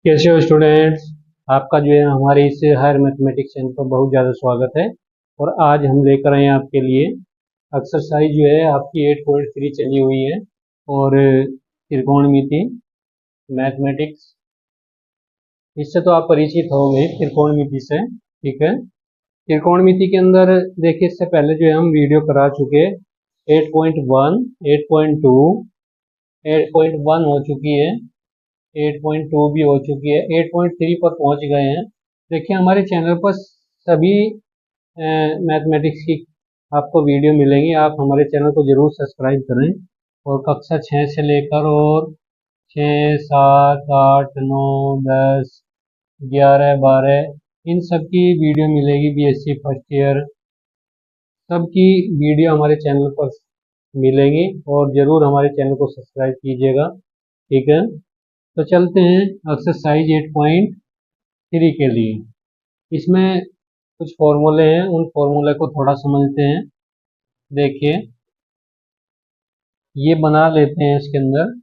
कैसे हो स्टूडेंट्स। आपका जो है हमारे इस हायर मैथमेटिक्स चैनल पर बहुत ज़्यादा स्वागत है। और आज हम लेकर आए हैं आपके लिए एक्सरसाइज जो है आपकी 8.3 चली हुई है। और त्रिकोणमिति मैथमेटिक्स, इससे तो आप परिचित होंगे त्रिकोणमिति से। ठीक है, त्रिकोणमिति के अंदर देखिए, इससे पहले जो है हम वीडियो करा चुके 8.1, 8.2, 8.1 हो चुकी है, 8.2 भी हो चुकी है, 8.3 पर पहुंच गए हैं। देखिए हमारे चैनल पर सभी मैथमेटिक्स की आपको वीडियो मिलेंगी। आप हमारे चैनल को जरूर सब्सक्राइब करें। और कक्षा 6 से लेकर और 6, 7, 8, 9, 10, 11, 12 इन सब की वीडियो मिलेगी। बीएससी फर्स्ट ईयर सबकी वीडियो हमारे चैनल पर मिलेंगी और ज़रूर हमारे चैनल को सब्सक्राइब कीजिएगा। ठीक है, तो चलते हैं एक्सरसाइज 8.3 के लिए। इसमें कुछ फॉर्मूले हैं, उन फॉर्मूले को थोड़ा समझते हैं। देखिए ये बना लेते हैं। इसके अंदर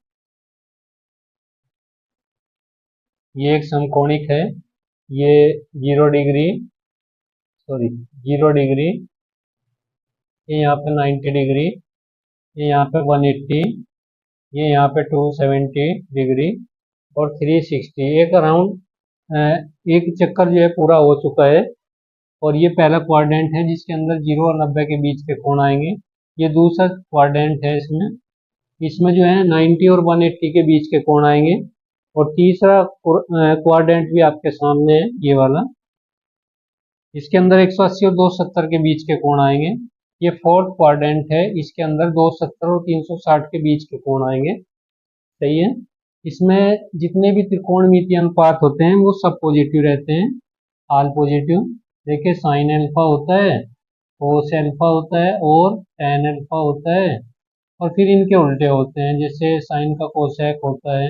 ये एक समकोणिक है, ये 0 डिग्री, सॉरी 0 डिग्री, ये यहाँ पे 90 डिग्री, ये यहाँ पे 180, ये यहाँ पे 270 डिग्री और 360। एक राउंड एक चक्कर जो है पूरा हो चुका है। और ये पहला क्वाड्रेंट है जिसके अंदर 0 और 90 के बीच के कोण आएंगे। ये दूसरा क्वाड्रेंट है, इसमें इसमें जो है 90 और 180 के बीच के कोण आएंगे। और तीसरा क्वाड्रेंट भी आपके सामने है, ये वाला। इसके अंदर 180 और 270 के बीच के कोण आएंगे। ये फोर्थ क्वाड्रेंट है, इसके अंदर 270 और 360 के बीच के कोण आएंगे। सही है। इसमें जितने भी त्रिकोणमितीय अनुपात होते हैं वो सब पॉजिटिव रहते हैं, ऑल पॉजिटिव। देखिए साइन अल्फा होता है, कोस अल्फा होता है और टेन अल्फा होता है। और फिर इनके उल्टे होते हैं, जैसे साइन का कोसेक होता है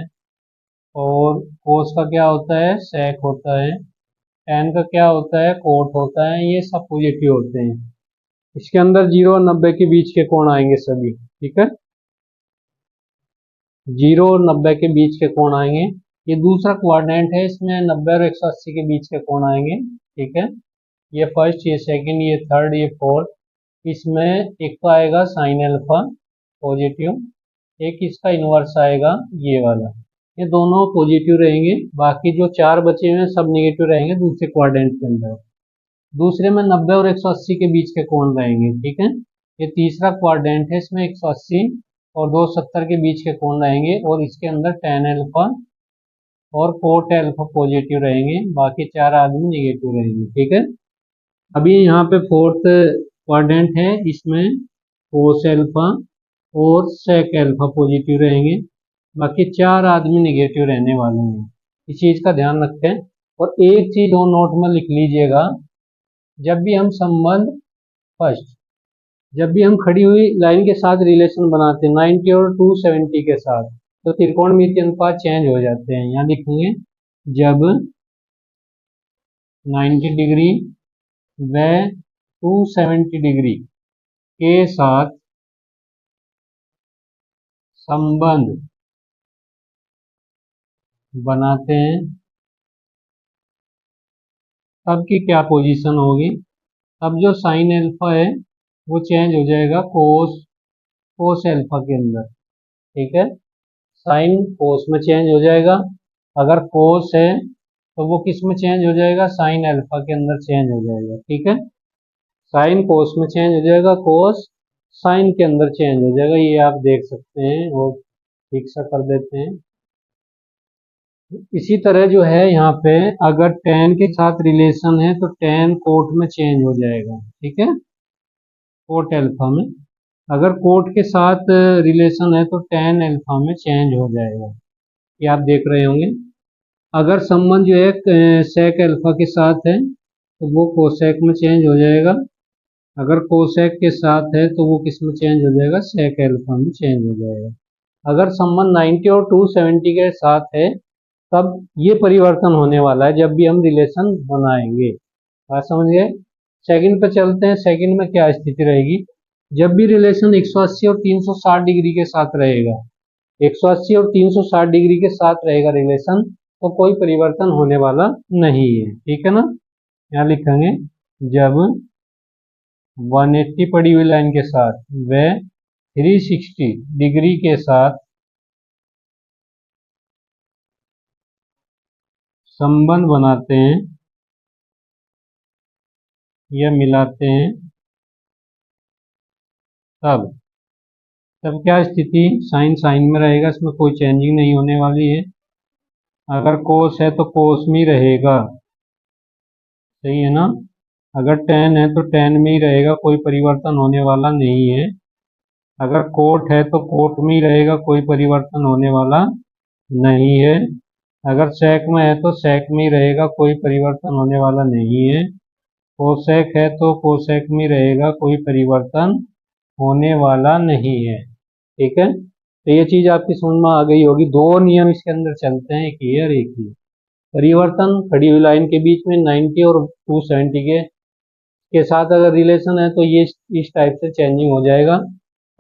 और कोस का क्या होता है, सेक होता है। टेन का क्या होता है, कोट होता है। ये सब पॉजिटिव होते हैं। इसके अंदर 0 और 90 के बीच के कोण आएंगे सभी। ठीक है, 0 और 90 के बीच के कोण आएंगे। ये दूसरा क्वाड्रेंट है, इसमें 90 और 180 के बीच के कोण आएंगे। ठीक है, ये फर्स्ट, ये सेकंड, ये थर्ड, ये फोर्थ। इसमें एक तो आएगा साइन अल्फा पॉजिटिव, एक इसका इनवर्स आएगा ये वाला। ये दोनों पॉजिटिव रहेंगे, बाकी जो चार बचे हुए हैं सब नेगेटिव रहेंगे दूसरे क्वाड्रेंट के अंदर। दूसरे में 90 और 180 के बीच के कोण रहेंगे। ठीक है, ये तीसरा क्वाड्रेंट है, इसमें 180 और 270 के बीच के कोण रहेंगे। और इसके अंदर टेन अल्फा और कोट अल्फा पॉजिटिव रहेंगे, बाकी चार आदमी नेगेटिव रहेंगे। ठीक है, अभी यहाँ पे फोर्थ क्वाड्रेंट है, इसमें कोस अल्फा और सेक अल्फा पॉजिटिव रहेंगे, बाकी चार आदमी नेगेटिव रहने वाले हैं। इस चीज़ का ध्यान रखें। और एक चीज़ और नोट में लिख लीजिएगा, जब भी हम संबंध फर्स्ट, जब भी हम खड़ी हुई लाइन के साथ रिलेशन बनाते हैं 90 और 270 के साथ, तो त्रिकोणमितीय अनुपात चेंज हो जाते हैं। यहाँ लिखेंगे जब 90 डिग्री व 270 डिग्री के साथ संबंध बनाते हैं तब की क्या पोजीशन होगी। अब जो साइन अल्फा है वो चेंज हो जाएगा कोस अल्फा के अंदर। ठीक है, साइन कोस में चेंज हो जाएगा। अगर कोस है तो वो किस में चेंज हो जाएगा, साइन अल्फा के अंदर चेंज हो जाएगा। ठीक है, साइन कोस में चेंज हो जाएगा, कोस साइन के अंदर चेंज हो जाएगा। ये आप देख सकते हैं और ठीक सा कर देते हैं। इसी तरह जो है यहाँ पे अगर टेन के साथ रिलेशन है तो टेन कोट में चेंज हो जाएगा। ठीक है, कोट अल्फा में। अगर कोट के साथ रिलेशन है तो टेन अल्फा में चेंज हो जाएगा। ये आप देख रहे होंगे। अगर संबंध जो है सेक अल्फा के साथ है तो वो कोसेक में चेंज हो जाएगा। अगर कोसेक के साथ है तो वो किस में चेंज हो जाएगा, सेक अल्फा में चेंज हो जाएगा। अगर संबंध 90 और 270 के साथ है तब ये परिवर्तन होने वाला है जब भी हम रिलेशन बनाएंगे। बात समझ गए। सेकंड पे चलते हैं। सेकंड में क्या स्थिति रहेगी, जब भी रिलेशन 180 और 360 डिग्री के साथ रहेगा, 180 और 360 डिग्री के साथ रहेगा रिलेशन, तो कोई परिवर्तन होने वाला नहीं है। ठीक है ना, यहाँ लिखेंगे जब 180 पड़ी हुई लाइन के साथ व 360 डिग्री के साथ संबंध बनाते हैं या मिलाते हैं तब तब क्या स्थिति, साइन साइन में रहेगा, इसमें कोई चेंजिंग नहीं होने वाली है। अगर कोस है तो कोस में ही रहेगा, सही है ना। अगर टेन है तो टेन में ही रहेगा, कोई परिवर्तन होने वाला नहीं है। अगर कोट है तो कोट में ही रहेगा, कोई परिवर्तन होने वाला नहीं है। अगर सेक में है तो सेक में ही रहेगा, कोई परिवर्तन होने वाला नहीं है। कोसेक है तो कोसेक में ही रहेगा, कोई परिवर्तन होने वाला नहीं है। ठीक है, तो ये चीज आपकी समझ में आ गई होगी। दो नियम इसके अंदर चलते हैं, एक ये और एक ये। परिवर्तन खड़ी हुई लाइन के बीच में 90 और 270 के साथ अगर रिलेशन है तो ये इस टाइप से चेंजिंग हो जाएगा।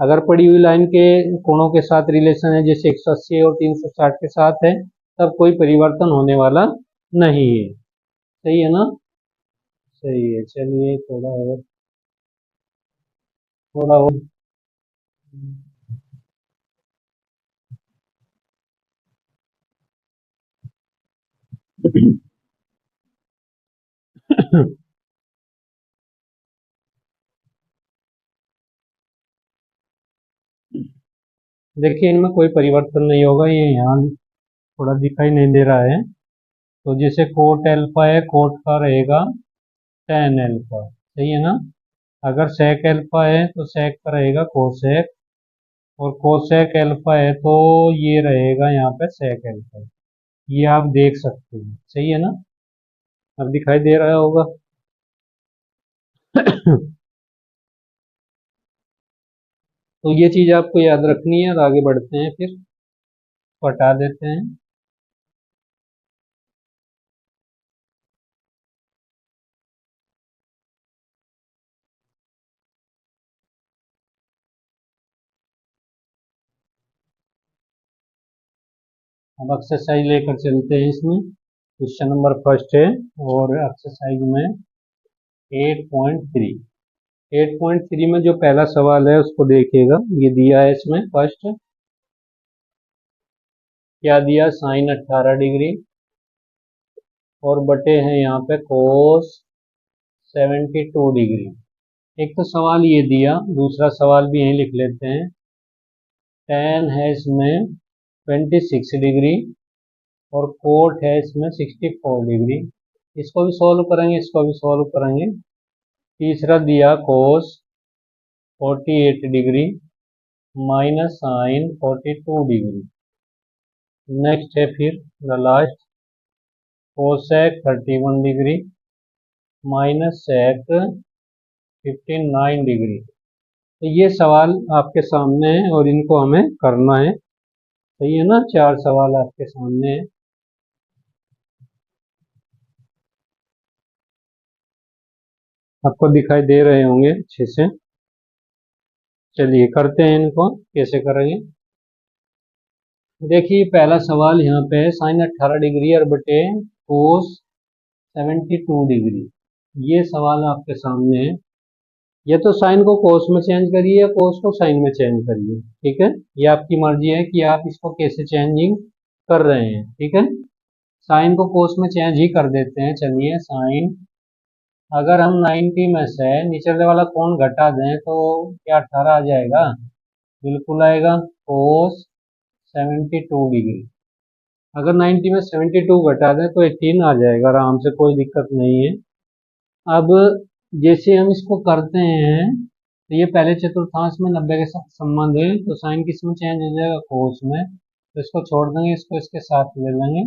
अगर पड़ी हुई लाइन के कोणों के साथ रिलेशन है, जैसे 180 और 360 के साथ है, तब कोई परिवर्तन होने वाला नहीं है। सही है ना, सही है। चलिए थोड़ा और देखिए इनमें कोई परिवर्तन नहीं होगा, ये यहाँ थोड़ा दिखाई नहीं दे रहा है। तो जैसे कोट एल्फा है, कोट का रहेगा टेन एल्फा, सही है ना। अगर सेक एल्फा है तो सेक का रहेगा कोसेक, और कोसेक एल्फा है तो ये रहेगा यहाँ पे सेक एल्फा। ये आप देख सकते हैं, सही है ना, अब दिखाई दे रहा होगा। तो ये चीज आपको याद रखनी है, और आगे बढ़ते हैं फिर, तो हटा देते हैं। अब एक्सरसाइज लेकर चलते हैं इसमें। क्वेश्चन नंबर फर्स्ट है, और एक्सरसाइज में 8.3 8.3 में जो पहला सवाल है उसको देखिएगा। ये दिया है इसमें फर्स्ट, क्या दिया, साइन 18 डिग्री और बटे हैं यहाँ पे कोस 72 डिग्री। एक तो सवाल ये दिया, दूसरा सवाल भी यहीं लिख लेते हैं। टेन है इसमें 26 डिग्री और कोट है इसमें 64 डिग्री। इसको भी सॉल्व करेंगे, इसको भी सॉल्व करेंगे। तीसरा दिया cos 48 degree minus sine 42 degree. Next है फिर the last, cosec 31 degree minus sec 59 degree. तो ये सवाल आपके सामने है और इनको हमें करना है, सही है ना। चार सवाल आपके सामने है, आपको दिखाई दे रहे होंगे अच्छे से। चलिए करते हैं इनको, कैसे करेंगे। देखिए पहला सवाल यहाँ पे है, साइन 18 डिग्री और बटे कोस 72 डिग्री। ये सवाल आपके सामने है। या तो साइन को कोस में चेंज करिए या कोस को साइन में चेंज करिए, ठीक है। ये आपकी मर्जी है कि आप इसको कैसे चेंजिंग कर रहे हैं, ठीक है। साइन को कोस में चेंज ही कर देते हैं। चलिए साइन, अगर हम 90 में से निचले वाला कोण घटा दें तो क्या 18 आ जाएगा, बिल्कुल आएगा। कोस 72 डिग्री, अगर 90 में 72 घटा दें तो 18 आ जाएगा आराम से, कोई दिक्कत नहीं है। अब जैसे हम इसको करते हैं तो ये पहले चतुर्थांश में 90 के साथ संबंध है, तो साइन किस में चेंज हो जाएगा, कोस में। तो इसको छोड़ देंगे, इसको इसके साथ ले लेंगे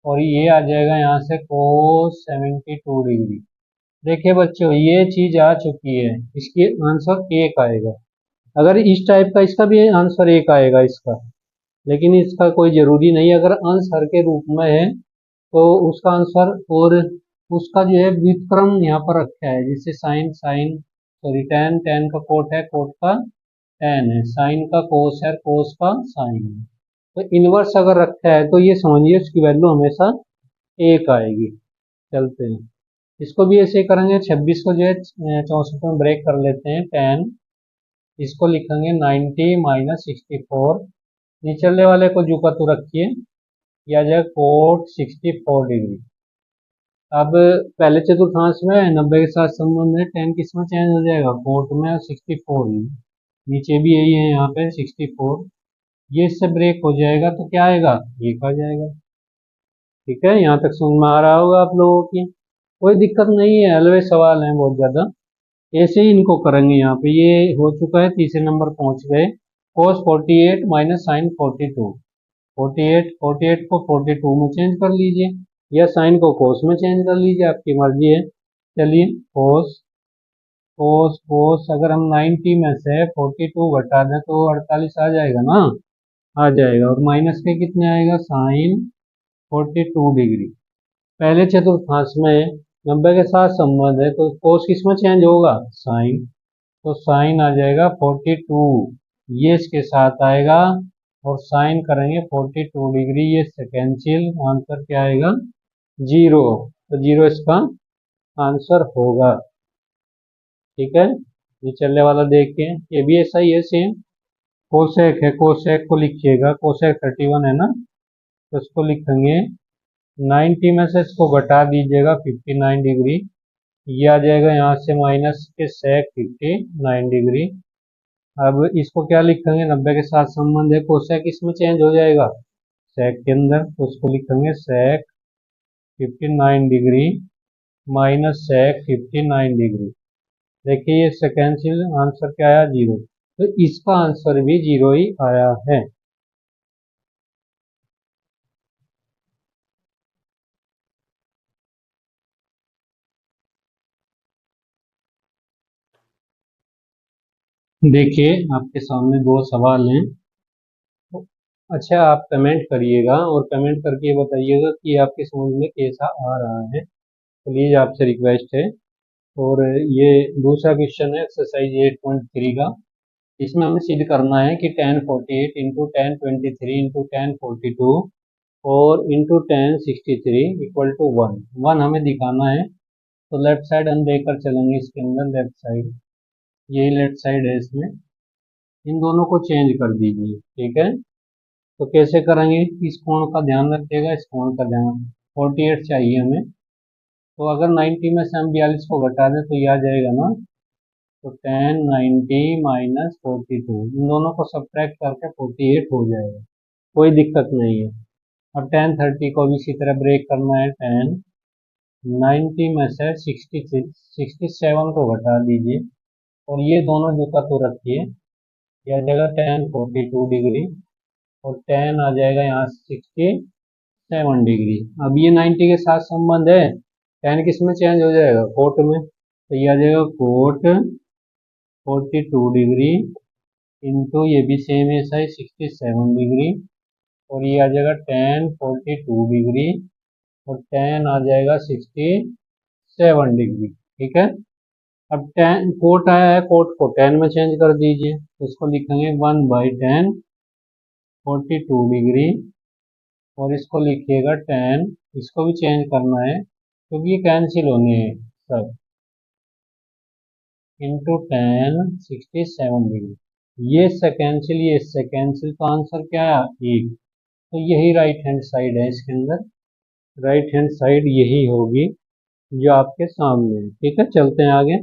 और ये आ जाएगा यहाँ से कोस 72 डिग्री। देखिए बच्चों ये चीज आ चुकी है, इसकी आंसर एक आएगा। अगर इस टाइप का इसका भी आंसर एक आएगा इसका, लेकिन इसका कोई जरूरी नहीं। अगर अंश हर के रूप में है तो उसका आंसर, और उसका जो है व्युत्क्रम यहाँ पर रखा है, जैसे sine sine sorry tan, tan का कोट है, कोट का टेन है, साइन का कोस है, कोस का साइन है। तो इनवर्स अगर रखा है तो ये समझिए उसकी वैल्यू हमेशा 1 आएगी। चलते हैं, इसको भी ऐसे ही करेंगे। 26 को जो है 64 में ब्रेक कर लेते हैं। 10, इसको लिखेंगे 90 माइनस 64। निचले वाले को जू का तू रखिए, यह आ जाएगा कोट 64 डिग्री। अब पहले चतुर्थांश में 90 के साथ संबंध है, 10 किस में चेंज हो जाएगा, कोट में, और 64 ही नीचे भी यही है, यहाँ पे 64। ये इससे ब्रेक हो जाएगा तो क्या आएगा, ये आ जाएगा। ठीक है, यहाँ तक समझ में आ रहा होगा आप लोगों की, कोई दिक्कत नहीं है। हलवे सवाल हैं बहुत ज़्यादा, ऐसे ही इनको करेंगे। यहाँ पे ये हो चुका है, तीसरे नंबर पहुंच गए। cos 48 minus sine 42। 48 को 42 में चेंज कर लीजिए, या साइन को cos में चेंज कर लीजिए, आपकी मर्जी है। चलिए, cos cos cos अगर हम 90 में से 42 घटा दें तो 48 आ जाएगा ना, आ जाएगा। और माइनस के कितने आएगा, साइन 42 डिग्री। पहले चतुर्थांश में 90 के साथ संबंध है तो cos किस में चेंज होगा, साइन। तो साइन आ जाएगा 42, ये इसके साथ आएगा, और साइन करेंगे 42 डिग्री, ये से कैंसिल, आंसर क्या आएगा, 0। तो 0 इसका आंसर होगा। ठीक है, ये चलने वाला देखिए, ये भी ऐसा ही है सेम। कोसेक है, कोसेक को लिखिएगा, कोसेक 31 है ना, तो इसको लिखेंगे 90 में से इसको घटा दीजिएगा 59 डिग्री, ये आ जाएगा यहाँ से माइनस के सेक 59 डिग्री। अब इसको क्या लिखेंगे, 90 के साथ संबंध है, कोसेक इसमें चेंज हो जाएगा सेक के अंदर, तो उसको लिखेंगे सेक 59 डिग्री माइनस सेक 59 डिग्री। देखिए ये सेकेंशियल आंसर क्या आया, 0। तो इसका आंसर भी 0 ही आया है। देखिए आपके सामने दो सवाल हैं। अच्छा, आप कमेंट करिएगा और कमेंट करके बताइएगा कि आपकी समझ में कैसा आ रहा है, प्लीज़ आपसे रिक्वेस्ट है। और ये दूसरा क्वेश्चन है एक्सरसाइज 8.3 का। इसमें हमें सिद्ध करना है कि 1048 इंटू 1023 इंटू 1042 और इंटू 1063 इक्वल टू 1। 1 हमें दिखाना है, तो लेफ्ट साइड हम देकर चलेंगे इसके अंदर, लेफ्ट साइड, यही लेफ्ट साइड है, इसमें इन दोनों को चेंज कर दीजिए। ठीक है, तो कैसे करेंगे, इस कोण का ध्यान रखिएगा, इस कोण का ध्यान, 48 चाहिए हमें। तो अगर 90 में से हम 42 को घटा दें तो ये आ जाएगा ना, तो 1090 माइनस 42, इन दोनों को सब्ट्रैक्ट करके 48 हो जाएगा, कोई दिक्कत नहीं है। और 1030 को भी इसी तरह ब्रेक करना है, 1090 में से 67 को घटा दीजिए, और ये दोनों जो का तो रखिए, यह आ जाएगा 1042 डिग्री, और 10 आ जाएगा यहाँ 67 डिग्री। अब ये 90 के साथ संबंध है, 10 किस में चेंज हो जाएगा, कोट में, तो ये आ जाएगा कोट 42 डिग्री इंटू, ये भी सेम ऐसा ही 67 डिग्री, और ये आ जाएगा 1042 डिग्री, और 10 आ जाएगा 67 डिग्री। ठीक है, अब 10 कोट आया है, कोट को 10 में चेंज कर दीजिए, तो इसको लिखेंगे 1/10 42 डिग्री, और इसको लिखिएगा 10, इसको भी चेंज करना है क्योंकि ये कैंसिल होने हैं सब, इंटू 10 67 डिग्री। ये सेकेंसिल, ये सेकेंसिल, तो आंसर क्या है, 1। तो यही राइट हैंड साइड है, इसके अंदर राइट हैंड साइड यही होगी जो आपके सामने है। ठीक है, चलते हैं आगे,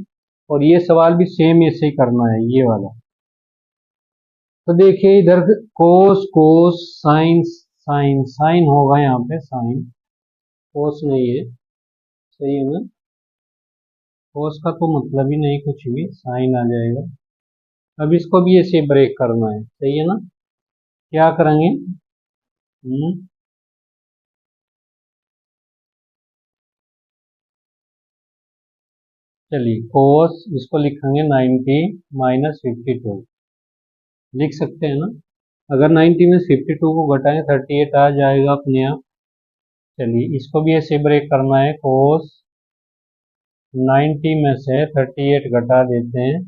और ये सवाल भी सेम ऐसे ही करना है, ये वाला। तो देखिए इधर कोस कोस साइन साइन, साइन होगा यहाँ पे, साइन, कोस नहीं है, सही है ना, कोस का तो मतलब ही नहीं कुछ भी, साइन आ जाएगा। अब इसको भी ऐसे ब्रेक करना है, सही है ना, क्या करेंगे, चलिए कोस इसको लिखेंगे 90 माइनस 52, लिख सकते हैं ना, अगर 90 में 52 को घटाएं 38 आ जाएगा अपने आप। चलिए इसको भी ऐसे ब्रेक करना है, कोस 90 में से 38 घटा देते हैं,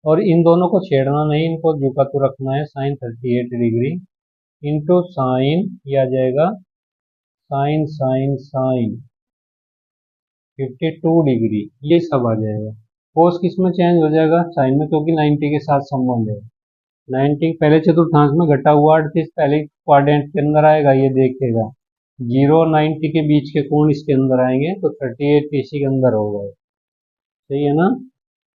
और इन दोनों को छेड़ना नहीं, इनको झुका तो रखना है, साइन 38 डिग्री इंटू साइन, ये आ जाएगा साइन साइन साइन 52 डिग्री, ये सब आ जाएगा। कोस किस में चेंज हो जाएगा? साइन में, क्योंकि 90 के साथ संबंध है। 90 पहले चतुर्थांश में घटा हुआ 38 पहले क्वाड्रेंट के अंदर आएगा, ये देखेगा। 0 और 90 के बीच के कोण इसके अंदर आएंगे, तो 38 इसी के अंदर होगा। सही है ना?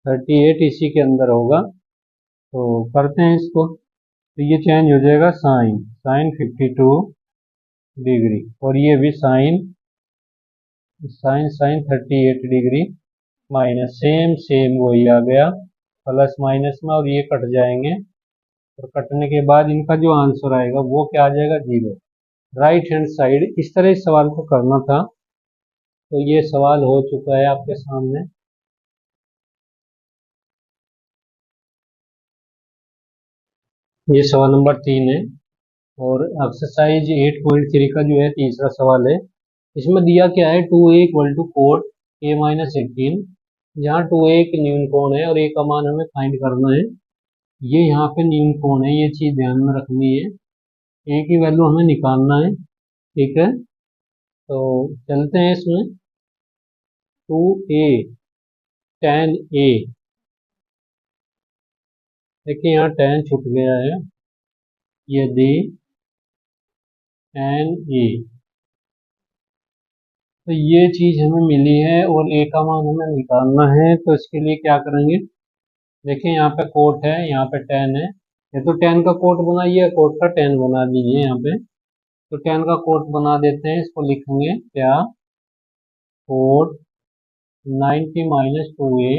38 इसी के अंदर होगा। तो करते हैं इसको, तो ये चेंज हो जाएगा साइन साइन 52 डिग्री, और ये भी sine sine sine 38 degree, minus same same वही आ गया प्लस माइनस में, और ये कट जाएंगे, और कटने के बाद इनका जो आंसर आएगा वो क्या आ जाएगा? 0। Right hand side. इस तरह इस सवाल को करना था। तो ये सवाल हो चुका है आपके सामने। ये सवाल नंबर 3 है, और एक्सरसाइज 8.3 का जो है तीसरा सवाल है। इसमें दिया क्या है? 2a equal to coat a-18, जहाँ 2a एक न्यून कोण है और a का मान हमें फाइंड करना है। ये यहाँ पे न्यून कोण है, ये चीज ध्यान में रखनी है। a की वैल्यू हमें निकालना है, ठीक है? तो चलते हैं इसमें। 2a tan a, देखिए यहाँ tan छूट गया है, यदि tan a, तो ये चीज हमें मिली है और a का मान हमें निकालना है। तो इसके लिए क्या करेंगे? देखिए यहाँ पे कोट है, यहाँ पे tan है, ये तो tan का कोट बनाइए, कोट का tan बना दीजिए यहाँ पे। तो tan का कोट बना देते हैं, इसको लिखेंगे क्या? कोट 90 - 2a,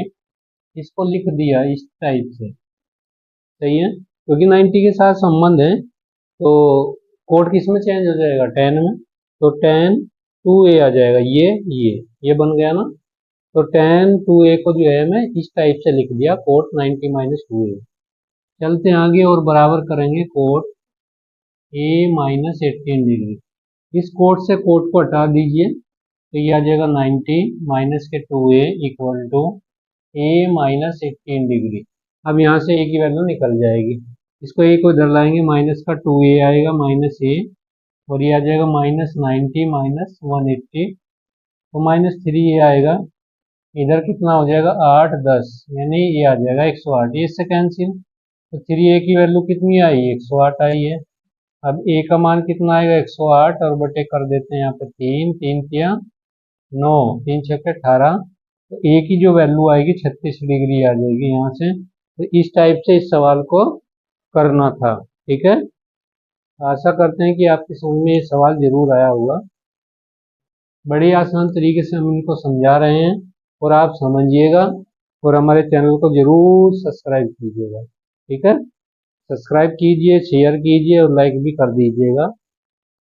इसको लिख दिया इस टाइप से। सही है, क्योंकि 90 के साथ संबंध है, तो कोट किस में चेंज हो जाएगा? tan में। तो tan 2a आ जाएगा, ये बन गया ना। तो tan 2a को जो है मैं इस टाइप से लिख दिया, कोट 90 - 2a। चलते हैं आगे और बराबर करेंगे कोट a-18 डिग्री। इस कोट से कोट को हटा दीजिए, तो ये आ जाएगा 90 माइनस के 2a equal to a-18 degree. अब यहाँ से a की वैल्यू निकल जाएगी, इसको a को इधर लाएंगे, माइनस का 2a आएगा माइनस a, और ये आ जाएगा -90 - 180, तो -3a आएगा। इधर कितना हो जाएगा? 8 10, यानी ये आ जाएगा 108, ये इससे कैंसिल। तो 3a की वैल्यू कितनी आई? 108 आई है। अब a का मान कितना आएगा? 108, और बटे कर देते हैं यहाँ पे 3 3 क्या 9, 3 6 18, तो a की जो वैल्यू आएगी 36 डिग्री आ जाएगी यहाँ से। तो इस टाइप से इस सवाल को करना था, ठीक है? आशा करते हैं कि आपकी समझ में ये सवाल जरूर आया होगा। बड़े आसान तरीके से हम इनको समझा रहे हैं, और आप समझिएगा, और हमारे चैनल को जरूर सब्सक्राइब कीजिएगा, ठीक है? सब्सक्राइब कीजिए, शेयर कीजिए, और लाइक भी कर दीजिएगा,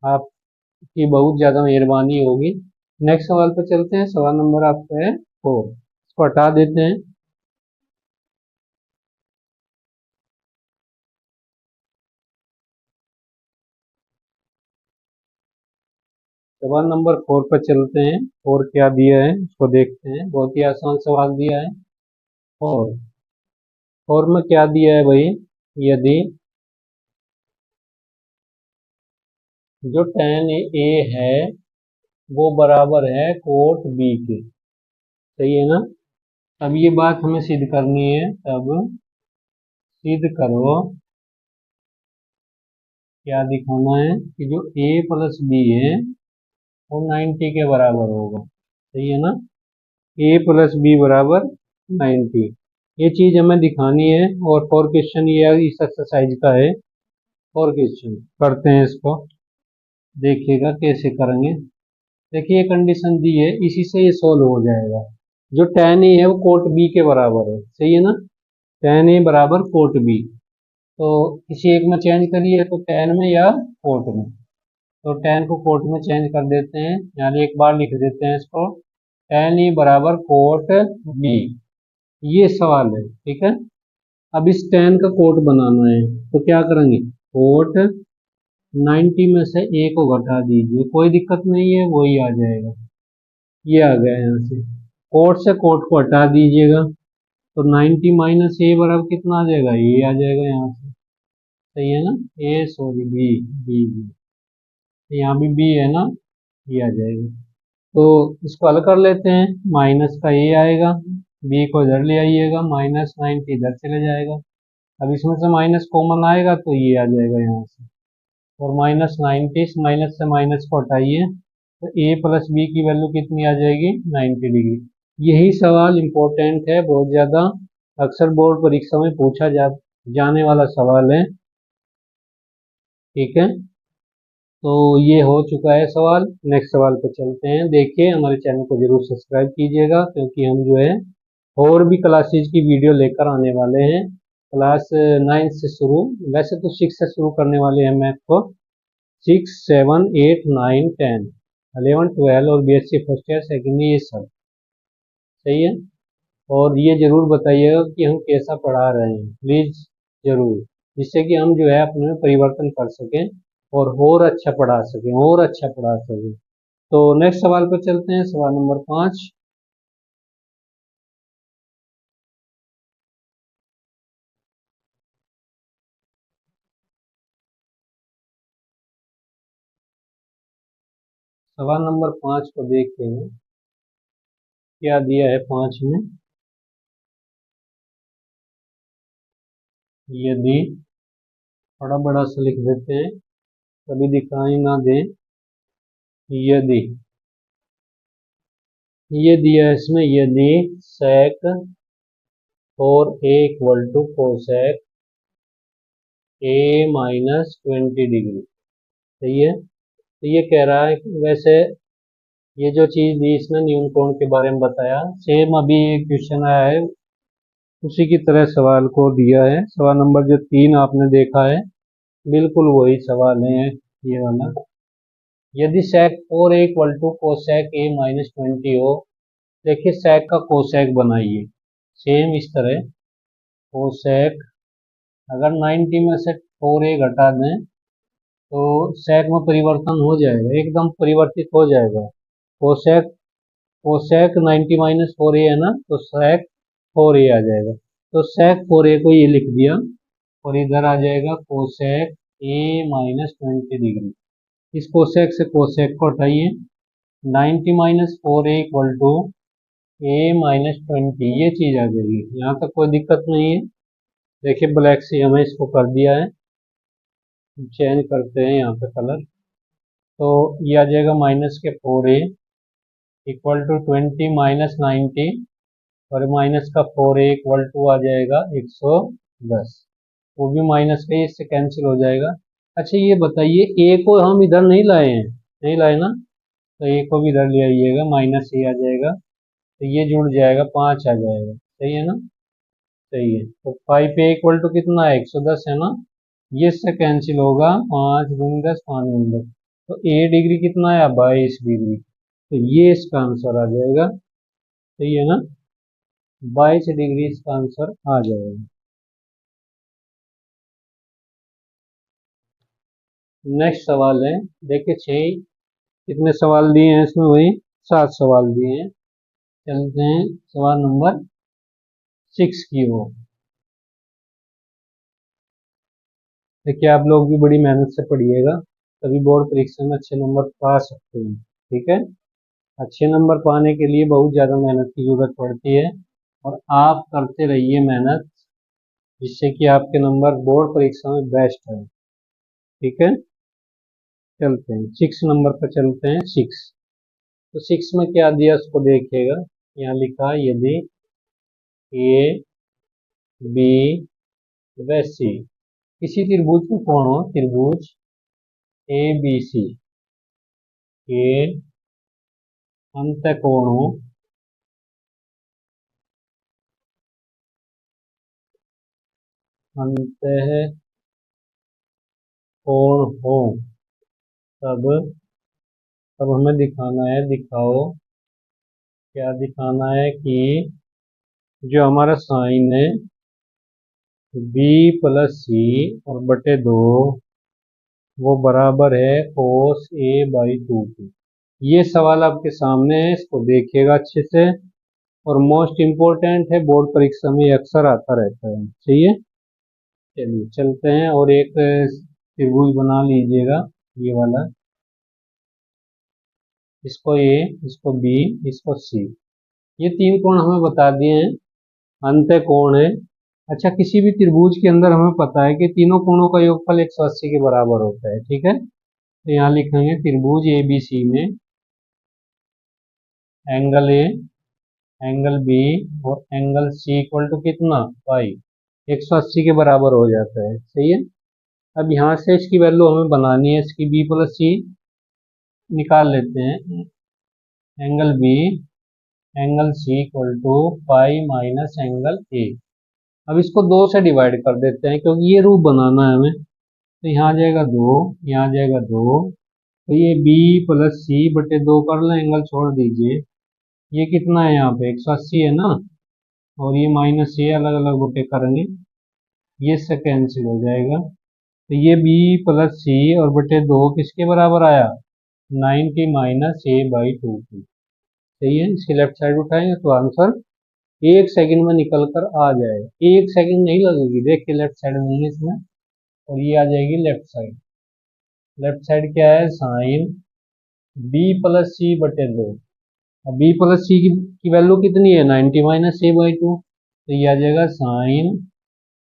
आपकी बहुत ज़्यादा मेहरबानी होगी। नेक्स्ट सवाल पर चलते हैं। सवाल नंबर आपका है 4, इसको हटा देते हैं। सवाल नंबर 4 पर चलते हैं, और क्या दिया है उसको देखते हैं। बहुत ही आसान सवाल दिया है। और में क्या दिया है भाई? यदि जो tan a है वो बराबर है कोट b के, सही है ना? अब ये बात हमें सिद्ध करनी है, तब सिद्ध करो, क्या दिखाना है कि जो a प्लस b है वो 90 के बराबर होगा। सही है ना? a प्लस b बराबर 90, ये चीज हमें दिखानी है। और 4 क्वेश्चन ये इस एक्सरसाइज का है। 4 क्वेश्चन करते हैं, इसको देखिएगा कैसे करेंगे। देखिए ये कंडीशन दी है, इसी से ये सोल्व हो जाएगा। जो tan a है वो कोट b के बराबर है, सही है ना? tan a बराबर कोट b, तो किसी एक में चेंज करिए, तो tan में या कोट में। तो tan को कोट में चेंज कर देते हैं, यानी एक बार लिख देते हैं इसको, tan a बराबर कोट b। ये सवाल है, ठीक है? अब इस tan का कोट बनाना है, तो क्या करेंगे? कोट 90 में से a को घटा दीजिए, कोई दिक्कत नहीं है, वही आ जाएगा। ये आ गया यहाँ से, कोट से कोट को हटा दीजिएगा, तो 90 - a बराबर कितना आ जाएगा? ये आ जाएगा यहाँ से। सही है ना, ए सॉरी बी, बी बी, यहाँ भी बी है ना, ये आ जाएगा। तो इसको हल कर लेते हैं, माइनस का ए आएगा, बी को इधर ले आइएगा, -90 इधर चले जाएगा। अब इसमें से माइनस कॉमन आएगा तो ये आ जाएगा यहाँ से, और -90, माइनस से माइनस को हटाइए तो ए प्लस बी की वैल्यू कितनी आ जाएगी, 90 डिग्री। यही सवाल इम्पोर्टेंट है बहुत ज़्यादा, अक्सर बोर्ड परीक्षा में पूछा जाने वाला सवाल है। ठीक है, तो ये हो चुका है सवाल। नेक्स्ट सवाल पे चलते हैं। देखिए हमारे चैनल को जरूर सब्सक्राइब कीजिएगा, क्योंकि हम जो है और भी क्लासेज की वीडियो लेकर आने वाले हैं। क्लास 9 से शुरू, वैसे तो 6 से शुरू करने वाले हैं मैथ को, 6, 7, 8, 9, 10, 11, 12 और BSc first year second year, ये सब सही है। और ये जरूर बताइएगा कि हम कैसा पढ़ा रहे हैं, प्लीज़ जरूर, जिससे कि हम जो है अपने में परिवर्तन कर सकें और अच्छा पढ़ा सकें, और अच्छा पढ़ा सकें। तो नेक्स्ट सवाल पर चलते हैं, सवाल नंबर 5। सवाल नंबर 5 को देखते हैं क्या दिया है 5 में। यदि, बड़ा बड़ा सा लिख देते हैं, कभी दिखाई ना दें। यदि, ये दिया है इसमें, यदि sec और a equal to cosec a -20 degree, सही है। तो ये कह रहा है कि वैसे ये जो चीज़ दी इसने न्यून कोण के बारे में बताया, सेम अभी एक क्वेश्चन आया है उसी की तरह सवाल को दिया है। सवाल नंबर जो 3 आपने देखा है, बिल्कुल वही सवाल है ये वाला। यदि sec 4a equal to cosec a -20 हो, देखिए sec का कोसेक बनाइए सेम इस तरह, कोसेक अगर 90 में से 4a घटा दें तो sec में परिवर्तन हो जाएगा, एकदम परिवर्तित हो जाएगा। कोसेक, कोसेक 90 -4a है ना, तो sec 4a आ जाएगा। तो sec 4a को ये लिख दिया, और इधर आ जाएगा कोसेक a -20 डिग्री। इस कोसेक से कोसेक को हटाइए, 90 -4a इक्वल टू a -20, ये चीज़ आ जाएगी। यहाँ तक कोई दिक्कत नहीं है। देखिए ब्लैक से हमें इसको कर दिया है, चेंज करते हैं यहाँ पे कलर, तो ये आ जाएगा -4a इक्वल टू 20 -90, और माइनस का 4a इक्वल टू आ जाएगा 110, वो भी माइनस का ही, इससे कैंसिल हो जाएगा। अच्छा ये बताइए, a को हम इधर नहीं लाए हैं, नहीं लाए ना, तो a को भी इधर ले आइएगा, -a आ जाएगा, तो ये जुड़ जाएगा, 5 आ जाएगा, सही है ना, सही है। तो 5a इक्वल टू कितना है, 110 है ना, ये इससे कैंसिल होगा, 5 गुण 10, 5 गुण 10, तो a डिग्री कितना है, 22 डिग्री, तो ये इसका आंसर आ जाएगा, सही है ना, 22 डिग्री इसका आंसर आ जाएगा। नेक्स्ट सवाल है, देखिए 6 कितने सवाल दिए हैं इसमें, वही 7 सवाल दिए हैं। चलते हैं सवाल नंबर 6 की ओर। देखिए आप लोग भी बड़ी मेहनत से पढ़िएगा, तभी बोर्ड परीक्षा में अच्छे नंबर पा सकते हैं। ठीक है, अच्छे नंबर पाने के लिए बहुत ज़्यादा मेहनत की जरूरत पड़ती है, और आप करते रहिए मेहनत, जिससे कि आपके नंबर बोर्ड परीक्षा में बेस्ट है। ठीक है, चलते हैं 6 नंबर पर चलते हैं। 6, तो 6 में क्या दिया उसको देखिएगा। यहाँ लिखा, यदि ए बी व सी किसी त्रिभुज में कोण हो, त्रिभुज ए बी सी के अंतःकोण हो, अंतःकोण हो, तब तब हमें दिखाना है, दिखाओ, क्या दिखाना है कि जो हमारा साइन है बी प्लस सी और बटे 2, वो बराबर है कोस a/2 की। ये सवाल आपके सामने है, इसको देखिएगा अच्छे से, और मोस्ट इम्पोर्टेंट है, बोर्ड परीक्षा में अक्सर आता रहता है, सही है। चलिए चलते हैं और एक त्रिभुज बना लीजिएगा, ये वाला, इसको ए, इसको बी, इसको सी। ये तीन कोण हमें बता दिए हैं, अंत्य कोण है। अच्छा, किसी भी त्रिभुज के अंदर हमें पता है कि तीनों कोणों का योगफल 180 के बराबर होता है, ठीक है। तो यहाँ लिखेंगे त्रिभुज ए बी सी में एंगल ए, एंगल बी और एंगल सी इक्वल टू कितना, पाई, 180 के बराबर हो जाता है, सही है। अब यहाँ से इसकी वैल्यू हमें बनानी है, इसकी बी प्लस सी निकाल लेते हैं। Angle B, angle C equal to pi minus angle A. अब इसको 2 से डिवाइड कर देते हैं क्योंकि ये रूप बनाना है हमें। तो यहाँ आ जाएगा 2, यहाँ आ जाएगा 2, तो ये बी प्लस सी बटे 2 कर लें, एंगल छोड़ दीजिए। ये कितना है, यहाँ पे 180 है ना, और ये माइनस ये अलग अलग बटे करेंगे, ये से कैंसिल हो जाएगा। तो ये बी प्लस सी और बटे 2 किसके बराबर आया, 90 माइनस ए बाई 2 की। सही है, इसकी लेफ्ट साइड उठाएंगे तो आंसर 1 सेकंड में निकल कर आ जाएगा। 1 सेकंड नहीं लगेगी, देखिए लेफ्ट साइड नहीं है इसमें, और ये आ जाएगी लेफ्ट साइड। लेफ्ट साइड क्या है, साइन बी प्लस सी बटे 2। अब बी प्लस सी की वैल्यू कितनी है, 90 माइनस ए बाई 2, तो ये आ जाएगा साइन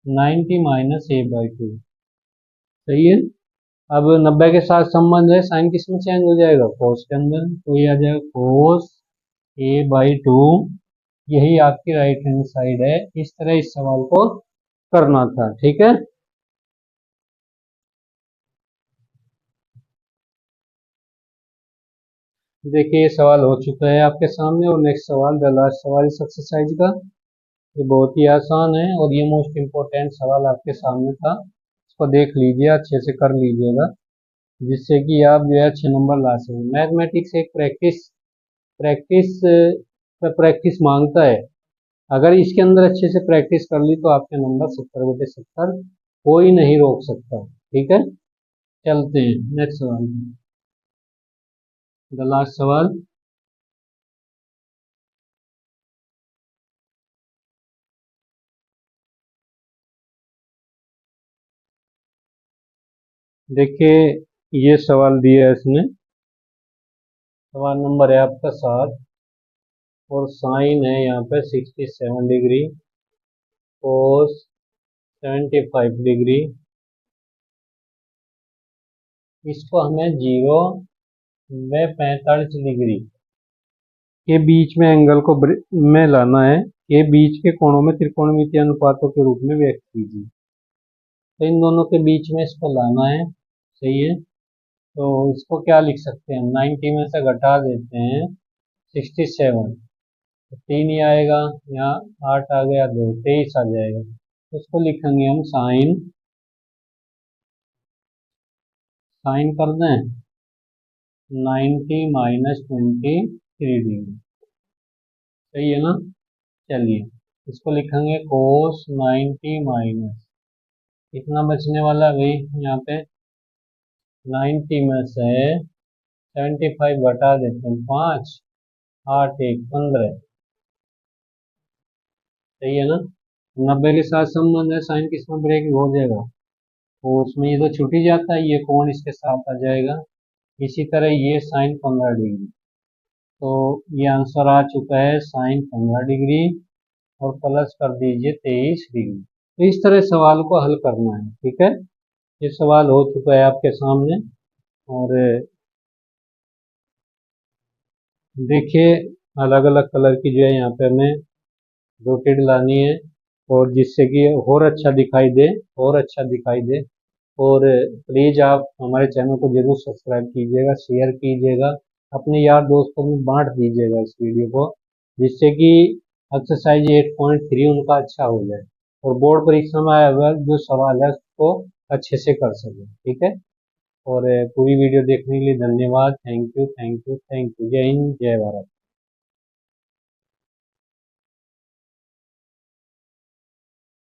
90 माइनस ए बाई 2। सही है। अब 90 के साथ संबंध है, साइन किस में चेंज हो जाएगा, कोस के अंदर, तो ये आ जाएगा कोस ए बाई 2। यही आपकी राइट हैंड साइड है। इस तरह इस सवाल को करना था, ठीक है। देखिए ये सवाल हो चुका है आपके सामने, और नेक्स्ट सवाल, द लास्ट सवाल इस एक्सरसाइज का। ये बहुत ही आसान है और ये मोस्ट इम्पोर्टेंट सवाल आपके सामने था। इसको देख लीजिए, अच्छे से कर लीजिएगा, जिससे कि आप जो है अच्छे नंबर ला सकें। मैथमेटिक्स एक प्रैक्टिस प्रैक्टिस प्रैक्टिस मांगता है। अगर इसके अंदर अच्छे से प्रैक्टिस कर ली तो आपके नंबर 70/70 कोई नहीं रोक सकता, ठीक है। चलते हैं नेक्स्ट सवाल, द लास्ट सवाल। देखिए ये सवाल दिया है इसने, सवाल नंबर है आपका 7, और साइन है यहाँ पे 67 डिग्री, कोस 75 डिग्री। इसको हमें 0 व 45 डिग्री के बीच में एंगल को में लाना है, के बीच के कोणों में त्रिकोणमितीय अनुपातों के रूप में व्यक्त कीजिए। तो इन दोनों के बीच में इसको लाना है, सही है। तो इसको क्या लिख सकते हैं, 90 में से घटा देते हैं 67, तो 3 ही आएगा, यहाँ 8 आ गया, 2 23 आ जाएगा। तो इसको लिखेंगे हम साइन, साइन कर दें 90 माइनस 23 डिग्री, सही है ना। चलिए इसको लिखेंगे कोस 90 माइनस, कितना बचने वाला है भाई, यहाँ पे 90 में से 75 घटा देते हैं, 5 8 1 15, सही है ना। 90 के साथ संबंध है, साइन किसमें ब्रेक हो जाएगा, और उसमें ये तो छूट ही जाता है, ये कोण इसके साथ आ जाएगा। इसी तरह ये साइन 15 डिग्री, तो ये आंसर आ चुका है साइन 15 डिग्री, और प्लस कर दीजिए 23 डिग्री। तो इस तरह सवाल को हल करना है, ठीक है। ये सवाल हो चुका है आपके सामने, और देखिए अलग अलग कलर की जो है यहाँ पे हमें रोटेट लानी है, और जिससे कि और अच्छा दिखाई दे, और अच्छा दिखाई दे। और प्लीज़ आप हमारे चैनल को जरूर सब्सक्राइब कीजिएगा, शेयर कीजिएगा, अपने यार दोस्तों में बांट दीजिएगा इस वीडियो को, जिससे कि एक्सरसाइज 8.3 उनका अच्छा हो जाए, और बोर्ड परीक्षा में आया हुआ जो सवाल है उसको अच्छे से कर सकें, ठीक है। और पूरी वीडियो देखने के लिए धन्यवाद। Thank you, thank you, thank you. जय हिंद, जय भारत।